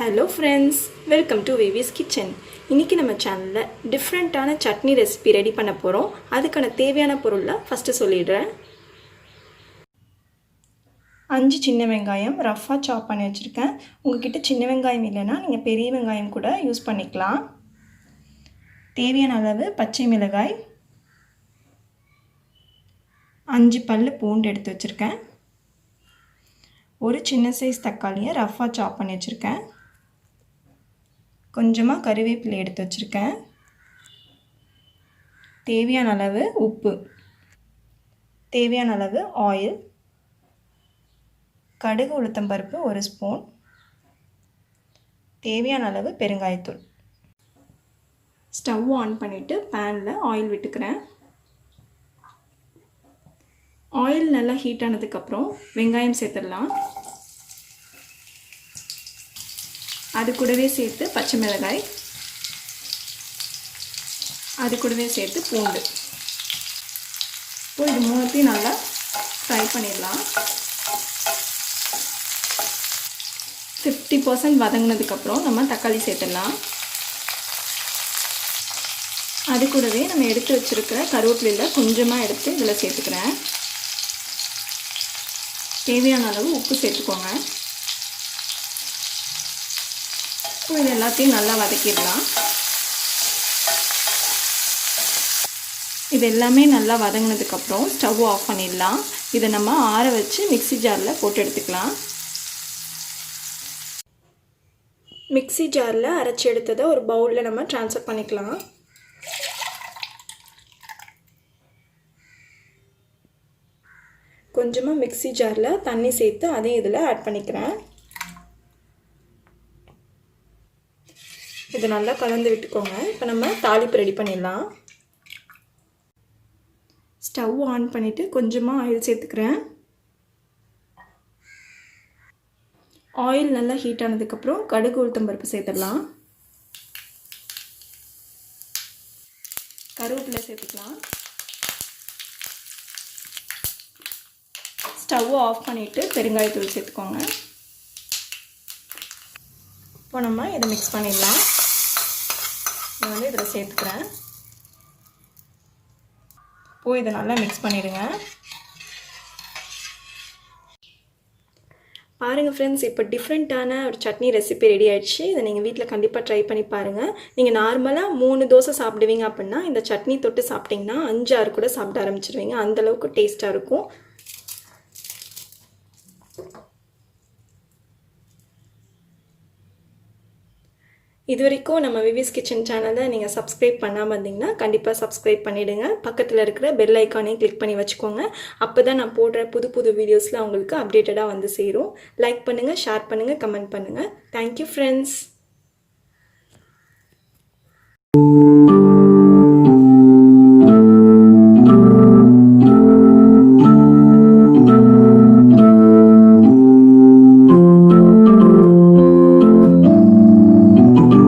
Hello friends, welcome to ViviSKitchen. இன்னைக்கு நம்ம சேனல்ல டிஃபரண்டான சட்னி ரெசிபி ரெடி பண்ண போறோம். அதுக்கான தேவையான பொருளை ஃபர்ஸ்ட் சொல்லிடுறேன். 5 சின்ன வெங்காயம் ரஃப்பா சாப் பண்ணி வச்சிருக்கேன். உங்ககிட்ட சின்ன வெங்காயம் இல்லனா நீங்க பெரிய வெங்காயம் கூட யூஸ் பண்ணிக்கலாம். தேவையான அளவு பச்சை மிளகாய், 5 பல்லு பூண்டு எடுத்து வச்சிருக்கேன். ஒரு சின்ன சைஸ் தக்காளியை ரஃப்பா சாப் பண்ணி வச்சிருக்கேன். கொஞ்சமாக கறிவேப்பிலை எடுத்து வச்சிருக்கேன். தேவையான அளவு உப்பு, தேவையான அளவு ஆயில், கடுகு உளுத்தம் பருப்பு 1 ஸ்பூன், தேவையான அளவு பெருங்காயத்தூள். ஸ்டவ் ஆன் பண்ணிவிட்டு பேனில் ஆயில் விட்டுக்கிறேன். ஆயில் நல்லா ஹீட் ஆனதுக்கப்புறம் வெங்காயம் சேர்த்துடலாம். அது கூடவே சேர்த்து பச்சை மிளகாய், அது கூடவே சேர்த்து பூண்டு. இப்போ இது மூணுத்தையும் நல்லா ஃப்ரை பண்ணிடலாம். 50% வதங்கினதுக்கப்புறம் நம்ம தக்காளி சேர்த்துடலாம். அது கூடவே நம்ம எடுத்து வச்சுருக்கிற கருவேப்பிலையில் கொஞ்சமாக எடுத்து இதில் சேர்த்துக்கிறேன். தேவையான அளவு உப்பு சேர்த்துக்கோங்க. இப்போ இது எல்லாத்தையும் நல்லா வதக்கிடலாம். இது எல்லாமே நல்லா வதங்கினதுக்கப்புறம் ஸ்டவ் ஆஃப் பண்ணிடலாம். இதை நம்ம ஆற வச்சு மிக்ஸி ஜாரில் போட்டு எடுத்துக்கலாம். மிக்ஸி ஜாரில் அரைச்சி எடுத்ததை ஒரு பவுலில் நம்ம ட்ரான்ஸ்ஃபர் பண்ணிக்கலாம். கொஞ்சமாக மிக்ஸி ஜாரில் தண்ணி சேர்த்து அதையும் இதில் ஆட் பண்ணிக்கிறேன். இது நல்லா கலந்து விட்டுக்கோங்க. இப்போ நம்ம தாளிப்பு ரெடி பண்ணிடலாம். ஸ்டவ் ஆன் பண்ணிவிட்டு கொஞ்சமாக ஆயில் சேர்த்துக்கிறேன். ஆயில் நல்லா ஹீட் ஆனதுக்கப்புறம் கடுகு உளுத்தம் பருப்பு சேர்த்துடலாம். கருவேப்பிலை சேர்த்துக்கலாம். ஸ்டவ் ஆஃப் பண்ணிவிட்டு பெருங்காயத்தூள் சேர்த்துக்கோங்க. இப்போ நம்ம இதை மிக்ஸ் பண்ணிடலாம். நான் வந்து இதில் சேர்த்துக்கிறேன். இப்போ இதை நல்லா மிக்ஸ் பண்ணிடுங்க. பாருங்கள் ஃப்ரெண்ட்ஸ், இப்போ டிஃப்ரெண்ட்டான ஒரு சட்னி ரெசிபி ரெடி ஆகிடுச்சு. இதை நீங்கள் வீட்டில் கண்டிப்பாக ட்ரை பண்ணி பாருங்கள். நீங்கள் நார்மலாக 3 தோசை சாப்பிடுவீங்க அப்படின்னா இந்த சட்னி தொட்டு சாப்பிட்டிங்கன்னா 5-6 கூட சாப்பிட ஆரம்பிச்சிடுவீங்க. அந்தளவுக்கு டேஸ்ட்டாக இருக்கும். இது வரைக்கும் நம்ம விவிஸ் கிச்சன் சேனலை நீங்கள் சப்ஸ்கிரைப் பண்ணாமல் இருந்தீங்கன்னா கண்டிப்பாக சப்ஸ்கிரைப் பண்ணிவிடுங்க. பக்கத்தில் இருக்கிற பெல் ஐக்கானையும் கிளிக் பண்ணி வச்சுக்கோங்க. அப்போ தான் நான் போடுற புது வீடியோஸில் உங்களுக்கு அப்டேட்டடாக வந்து சேரும். லைக் பண்ணுங்கள், ஷேர் பண்ணுங்கள், கமெண்ட் பண்ணுங்கள். Thank you friends.